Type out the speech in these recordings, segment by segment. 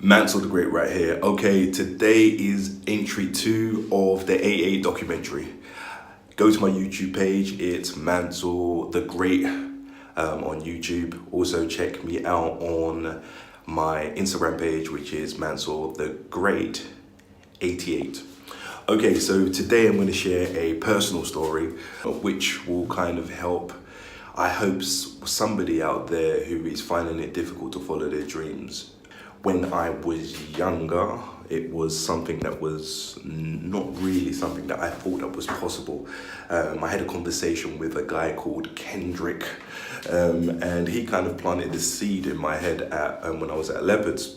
Mansour TheGreat right here. Okay, today is entry 2 of the 88 documentary. Go to my YouTube page, it's Mansour TheGreat on YouTube. Also check me out on my Instagram page, which is Mansour TheGreat 88. Okay, so today I'm going to share a personal story which will kind of help, I hope, somebody out there who is finding it difficult to follow their dreams. When I was younger, it was something that was not really something that I thought that was possible. I had a conversation with a guy called Kendrick, and he kind of planted this seed in my head when I was at Leopards.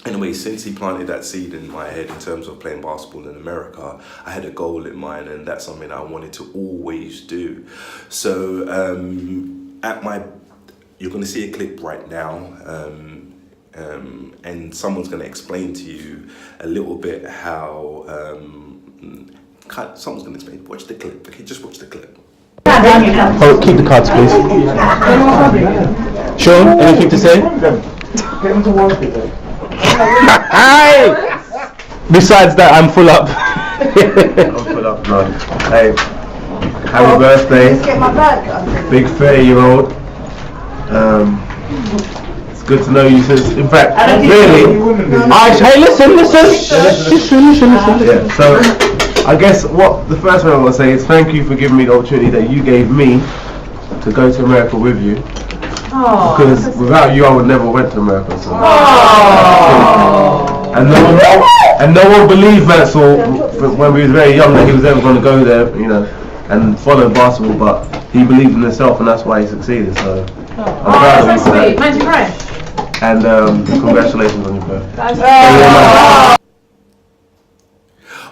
Anyway, since he planted that seed in my head in terms of playing basketball in America, I had a goal in mind, and that's something I wanted to always do. So you're going to see a clip right now, and someone's going to explain to you a little bit how, someone's going to explain. Watch the clip, okay, just watch the clip. Oh, keep the cards, please. Sean, anything to say? Besides that, I'm full up. I'm full up, blood. Hey, happy birthday. Big 30-year-old. It's good to know you since, in fact, really. Hey, listen. Yeah, so I guess the first thing I want to say is thank you for giving me the opportunity that you gave me to go to America with you. Because without you, I would never went to America. So. And no one believed Mansour when we were very young that he was ever going to go there, you know, and follow basketball. But he believed in himself, and that's why he succeeded. So I'm proud of you for that. And congratulations on your birthday.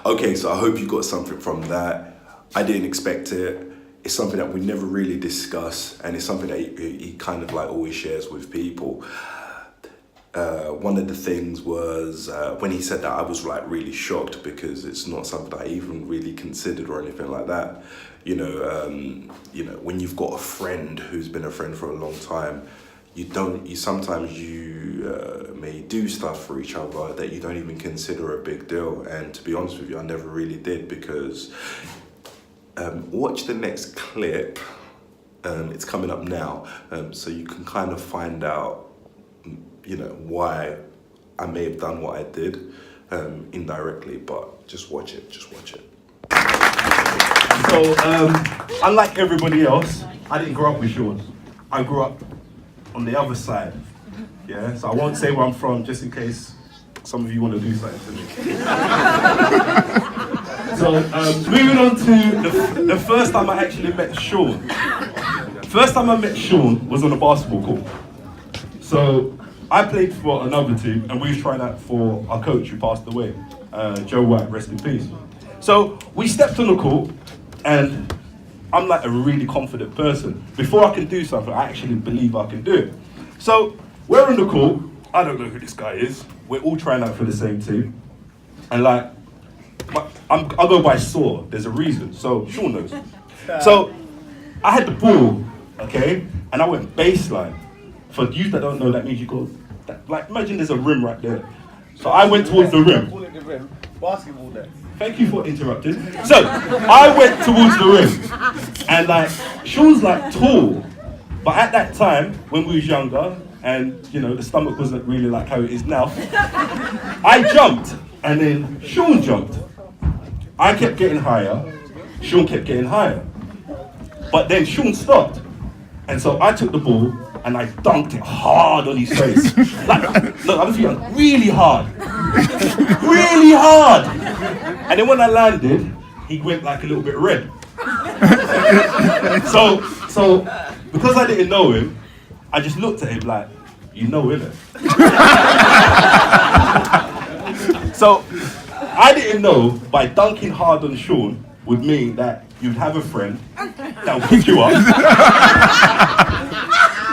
Okay, so I hope you got something from that. I didn't expect it. It's something that we never really discuss, and it's something that he kind of like always shares with people. One of the things was when he said that, I was like really shocked because it's not something that I even really considered or anything like that. You know, when you've got a friend who's been a friend for a long time, sometimes you may do stuff for each other that you don't even consider a big deal. And to be honest with you, I never really did, because watch the next clip. It's coming up now, so you can kind of find out, you know, why I may have done what I did indirectly. But just watch it. So, unlike everybody else, I didn't grow up with Sean. I grew up on the other side. Yeah, so I won't say where I'm from, just in case some of you want to do something to me. So, moving on to the first time I actually met Sean. First time I met Sean was on a basketball court. So, I played for another team, and we was trying out for our coach who passed away, Joe White, rest in peace. So, we stepped on the court, and I'm like a really confident person. Before I can do something, I actually believe I can do it. So, we're on the court. I don't know who this guy is. We're all trying out for the same team. And like, I'll go by Saw. There's a reason. So, Sean knows. So, I had the ball, okay? And I went baseline. For you that don't know, that means you go, like, imagine there's a rim right there. So, I went towards the rim. Basketball there. Thank you for interrupting. So, I went towards the rim, and like, Sean's like tall, but at that time, when we was younger, and you know, the stomach wasn't really like how it is now, I jumped, and then Sean jumped. I kept getting higher, Sean kept getting higher. But then Sean stopped, and so I took the ball, and I dunked it hard on his face. Like, look, I'm feeling really hard. Really hard! And then when I landed, he went like a little bit red. So because I didn't know him, I just looked at him like, you know, innit? So I didn't know by dunking hard on Sean would mean that you'd have a friend that would pick you up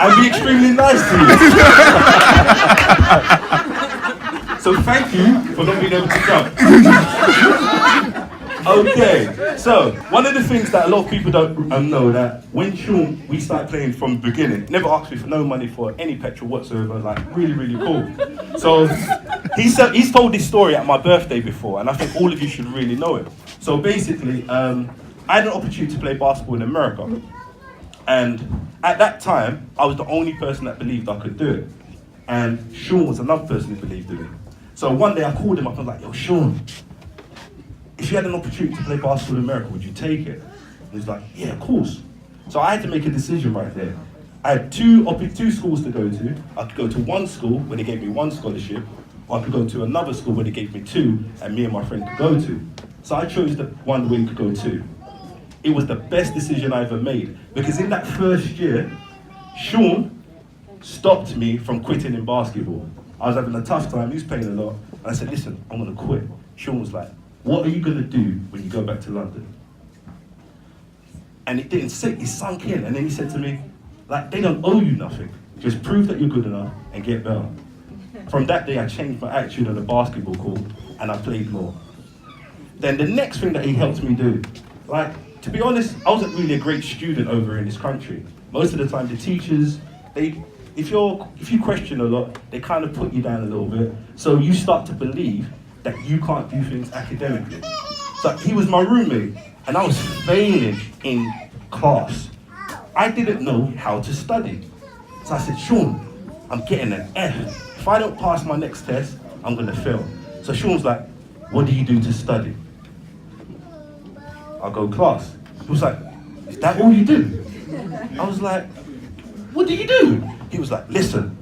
and be extremely nice to you. So thank you for not being able to jump. Okay, so one of the things that a lot of people don't know, that when Sean, we started playing from the beginning, never asked me for no money for any petrol whatsoever, like really, really cool. So he's told this story at my birthday before, and I think all of you should really know it. So basically, I had an opportunity to play basketball in America, and at that time, I was the only person that believed I could do it, and Sean was another person who believed in it. So one day I called him up and I was like, "Yo, Sean, if you had an opportunity to play basketball in America, would you take it?" And he's like, "Yeah, of course." So I had to make a decision right there. I had two schools to go to. I could go to one school where they gave me one scholarship, or I could go to another school where they gave me two, and me and my friend could go to. So I chose the one where you could go to. It was the best decision I ever made, because in that first year, Sean stopped me from quitting in basketball. I was having a tough time, he was playing a lot, and I said, "Listen, I'm gonna quit." Sean was like, "What are you gonna do when you go back to London?" And it didn't sit, it sunk in, and then he said to me, like, "They don't owe you nothing. Just prove that you're good enough and get better." From that day, I changed my attitude on the basketball court, and I played more. Then the next thing that he helped me do, like, to be honest, I wasn't really a great student over in this country. Most of the time, the teachers, if you question a lot, they kind of put you down a little bit. So you start to believe that you can't do things academically. So he was my roommate, and I was failing in class. I didn't know how to study. So I said, "Sean, I'm getting an F. If I don't pass my next test, I'm gonna fail." So Sean's like, "What do you do to study?" "I go class." He was like, "Is that all you do?" I was like, "What do you do?" He was like, "Listen,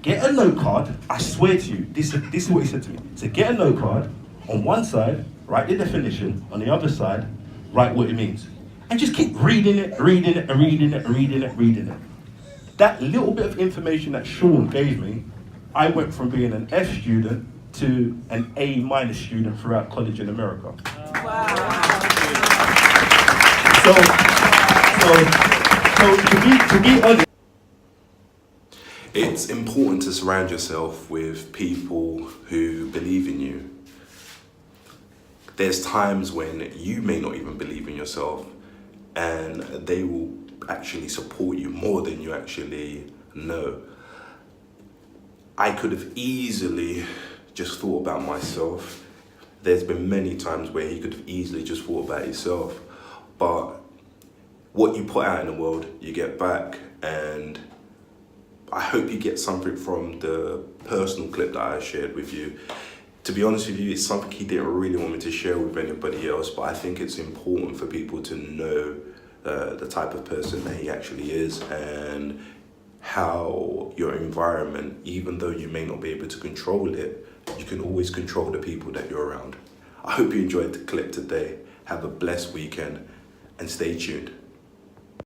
get a note card. I swear to you, this is what he said to me. He said, get a note card. On one side, write the definition. On the other side, write what it means. And just keep reading it, reading it, and reading it, and reading it, and reading it." That little bit of information that Sean gave me, I went from being an F student to an A- student throughout college in America. So to be honest, It's important to surround yourself with people who believe in you. There's times when you may not even believe in yourself, and they will actually support you more than you actually know. I could have easily just thought about myself. There's been many times where he could have easily just thought about himself. But what you put out in the world, you get back, and I hope you get something from the personal clip that I shared with you. To be honest with you, it's something he didn't really want me to share with anybody else, but I think it's important for people to know the type of person that he actually is, and how your environment, even though you may not be able to control it, you can always control the people that you're around. I hope you enjoyed the clip today. Have a blessed weekend and stay tuned.